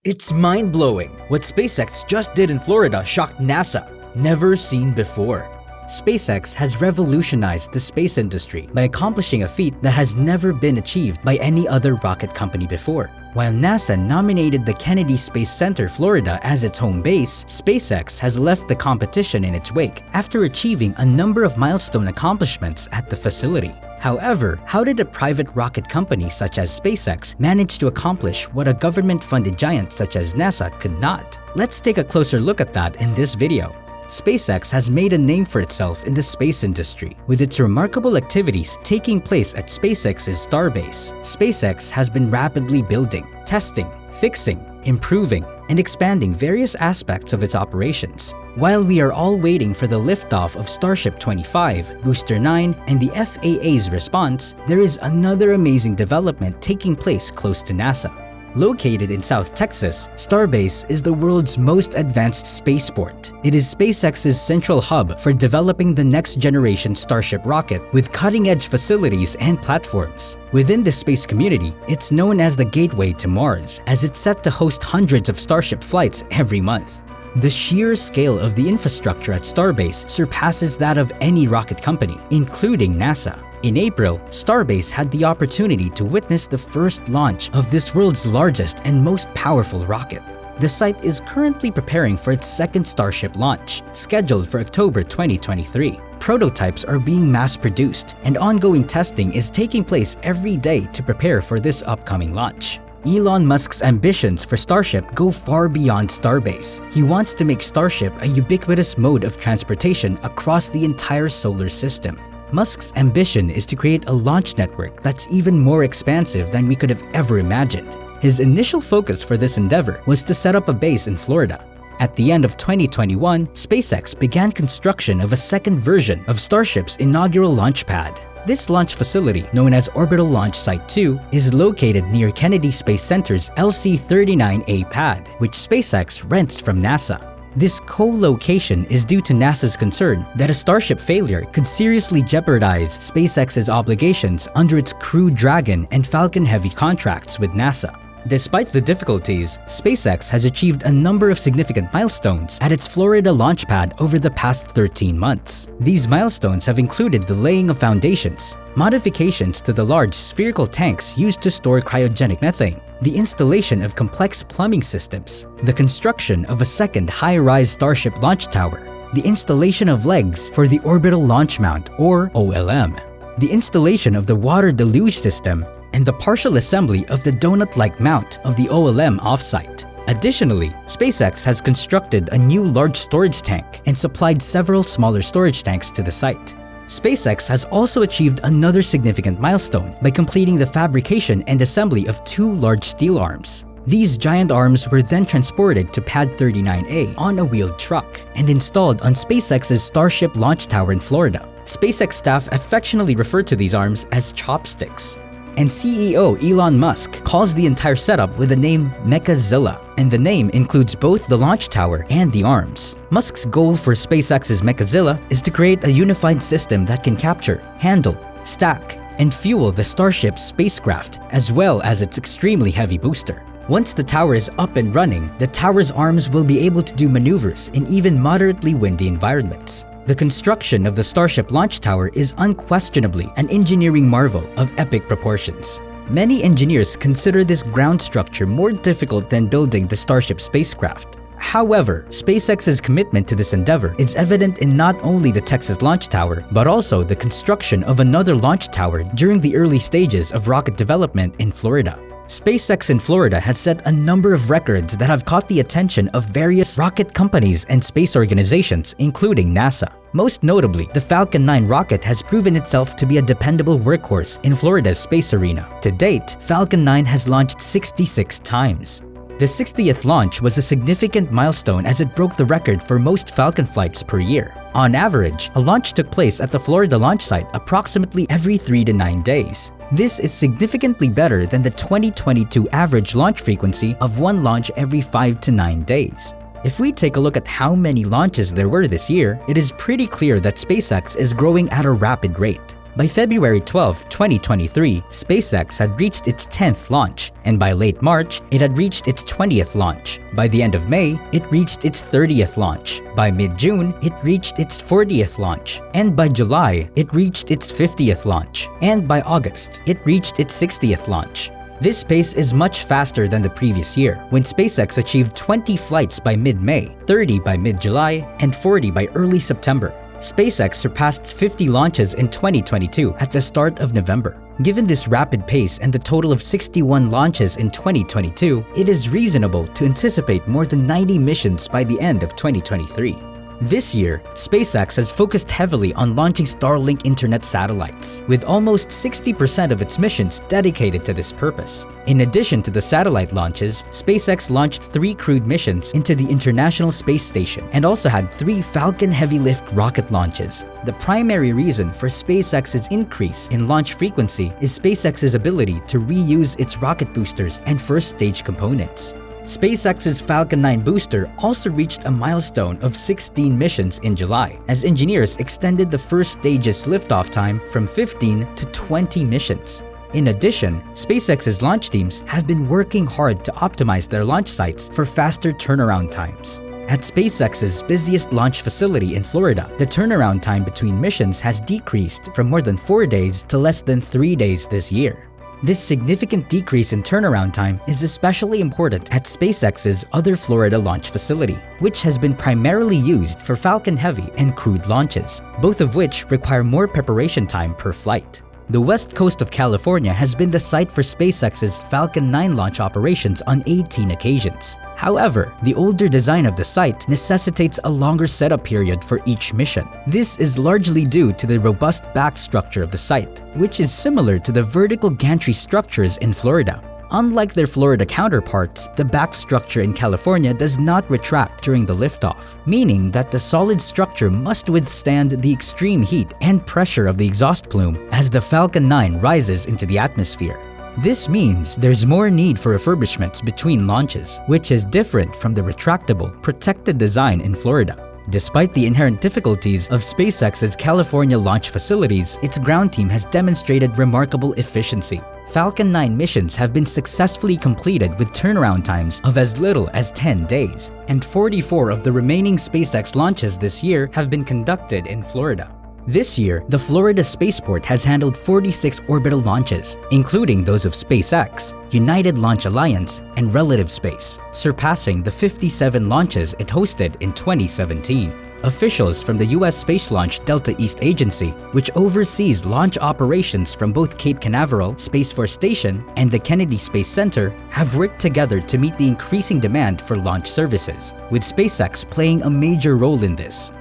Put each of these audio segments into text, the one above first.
It's mind-blowing. What SpaceX just did in Florida shocked NASA. Never seen before. SpaceX has revolutionized the space industry by accomplishing a feat that has never been achieved by any other rocket company before. While NASA nominated the Kennedy Space Center, Florida as its home base, SpaceX has left the competition in its wake after achieving a number of milestone accomplishments at the facility. However, how did a private rocket company such as SpaceX manage to accomplish what a government-funded giant such as NASA could not? Let's take a closer look at that in this video. SpaceX has made a name for itself in the space industry, with its remarkable activities taking place at SpaceX's Starbase. SpaceX has been rapidly building, testing, fixing, improving, and expanding various aspects of its operations. While we are all waiting for the liftoff of Starship 25, Booster 9, and the FAA's response, there is another amazing development taking place close to NASA. Located in South Texas, Starbase is the world's most advanced spaceport. It is SpaceX's central hub for developing the next-generation Starship rocket with cutting-edge facilities and platforms. Within the space community, it's known as the Gateway to Mars, as it's set to host hundreds of Starship flights every month. The sheer scale of the infrastructure at Starbase surpasses that of any rocket company, including NASA. In April, Starbase had the opportunity to witness the first launch of this world's largest and most powerful rocket. The site is currently preparing for its second Starship launch, scheduled for October 2023. Prototypes are being mass-produced, and ongoing testing is taking place every day to prepare for this upcoming launch. Elon Musk's ambitions for Starship go far beyond Starbase. He wants to make Starship a ubiquitous mode of transportation across the entire solar system. Musk's ambition is to create a launch network that's even more expansive than we could have ever imagined. His initial focus for this endeavor was to set up a base in Florida. At the end of 2021, SpaceX began construction of a second version of Starship's inaugural launch pad. This launch facility, known as Orbital Launch Site 2, is located near Kennedy Space Center's LC-39A pad, which SpaceX rents from NASA. This co-location is due to NASA's concern that a Starship failure could seriously jeopardize SpaceX's obligations under its Crew Dragon and Falcon Heavy contracts with NASA. Despite the difficulties, SpaceX has achieved a number of significant milestones at its Florida launch pad over the past 13 months. These milestones have included the laying of foundations, modifications to the large spherical tanks used to store cryogenic methane, the installation of complex plumbing systems, the construction of a second high-rise Starship launch tower, the installation of legs for the Orbital Launch Mount, or OLM, the installation of the water deluge system, and the partial assembly of the donut-like mount of the OLM offsite. Additionally, SpaceX has constructed a new large storage tank and supplied several smaller storage tanks to the site. SpaceX has also achieved another significant milestone by completing the fabrication and assembly of two large steel arms. These giant arms were then transported to Pad 39A on a wheeled truck and installed on SpaceX's Starship launch tower in Florida. SpaceX staff affectionately refer to these arms as chopsticks. And CEO Elon Musk calls the entire setup with the name Mechazilla, and the name includes both the launch tower and the arms. Musk's goal for SpaceX's Mechazilla is to create a unified system that can capture, handle, stack, and fuel the Starship spacecraft, as well as its extremely heavy booster. Once the tower is up and running, the tower's arms will be able to do maneuvers in even moderately windy environments. The construction of the Starship launch tower is unquestionably an engineering marvel of epic proportions. Many engineers consider this ground structure more difficult than building the Starship spacecraft. However, SpaceX's commitment to this endeavor is evident in not only the Texas launch tower, but also the construction of another launch tower during the early stages of rocket development in Florida. SpaceX in Florida has set a number of records that have caught the attention of various rocket companies and space organizations, including NASA. Most notably, the Falcon 9 rocket has proven itself to be a dependable workhorse in Florida's space arena. To date, Falcon 9 has launched 66 times. The 60th launch was a significant milestone as it broke the record for most Falcon flights per year. On average, a launch took place at the Florida launch site approximately every 3 to 9 days. This is significantly better than the 2022 average launch frequency of one launch every 5 to 9 days. If we take a look at how many launches there were this year, it is pretty clear that SpaceX is growing at a rapid rate. By February 12, 2023, SpaceX had reached its 10th launch, and by late March, it had reached its 20th launch. By the end of May, it reached its 30th launch. By mid-June, it reached its 40th launch. And by July, it reached its 50th launch. And by August, it reached its 60th launch. This pace is much faster than the previous year, when SpaceX achieved 20 flights by mid-May, 30 by mid-July, and 40 by early September. SpaceX surpassed 50 launches in 2022 at the start of November. Given this rapid pace and the total of 61 launches in 2022, it is reasonable to anticipate more than 90 missions by the end of 2023. This year, SpaceX has focused heavily on launching Starlink internet satellites, with almost 60% of its missions dedicated to this purpose. In addition to the satellite launches, SpaceX launched 3 crewed missions into the International Space Station and also had 3 Falcon heavy lift rocket launches. The primary reason for SpaceX's increase in launch frequency is SpaceX's ability to reuse its rocket boosters and first stage components. SpaceX's Falcon 9 booster also reached a milestone of 16 missions in July, as engineers extended the first stage's liftoff time from 15 to 20 missions. In addition, SpaceX's launch teams have been working hard to optimize their launch sites for faster turnaround times. At SpaceX's busiest launch facility in Florida, the turnaround time between missions has decreased from more than 4 days to less than 3 days this year. This significant decrease in turnaround time is especially important at SpaceX's other Florida launch facility, which has been primarily used for Falcon Heavy and crewed launches, both of which require more preparation time per flight. The west coast of California has been the site for SpaceX's Falcon 9 launch operations on 18 occasions. However, the older design of the site necessitates a longer setup period for each mission. This is largely due to the robust back structure of the site, which is similar to the vertical gantry structures in Florida. Unlike their Florida counterparts, the back structure in California does not retract during the liftoff, meaning that the solid structure must withstand the extreme heat and pressure of the exhaust plume as the Falcon 9 rises into the atmosphere. This means there's more need for refurbishments between launches, which is different from the retractable, protected design in Florida. Despite the inherent difficulties of SpaceX's California launch facilities, its ground team has demonstrated remarkable efficiency. Falcon 9 missions have been successfully completed with turnaround times of as little as 10 days, and 44 of the remaining SpaceX launches this year have been conducted in Florida. This year, the Florida Spaceport has handled 46 orbital launches, including those of SpaceX, United Launch Alliance, and Relative Space, surpassing the 57 launches it hosted in 2017. Officials from the U.S. Space Launch Delta East Agency, which oversees launch operations from both Cape Canaveral Space Force Station and the Kennedy Space Center, have worked together to meet the increasing demand for launch services, with SpaceX playing a major role in this.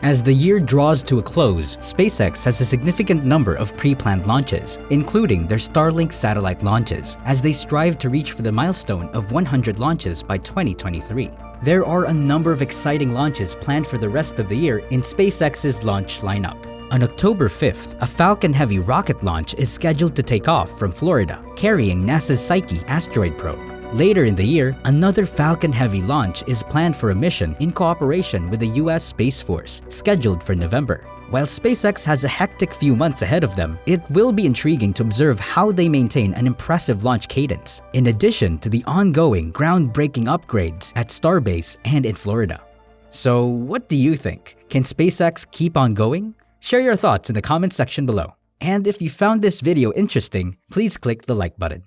As the year draws to a close, SpaceX has a significant number of pre-planned launches, including their Starlink satellite launches, as they strive to reach for the milestone of 100 launches by 2023. There are a number of exciting launches planned for the rest of the year in SpaceX's launch lineup. On October 5th, a Falcon Heavy rocket launch is scheduled to take off from Florida, carrying NASA's Psyche asteroid probe. Later in the year, another Falcon Heavy launch is planned for a mission in cooperation with the U.S. Space Force, scheduled for November. While SpaceX has a hectic few months ahead of them, it will be intriguing to observe how they maintain an impressive launch cadence, in addition to the ongoing groundbreaking upgrades at Starbase and in Florida. So, what do you think? Can SpaceX keep on going? Share your thoughts in the comment section below. And if you found this video interesting, please click the like button.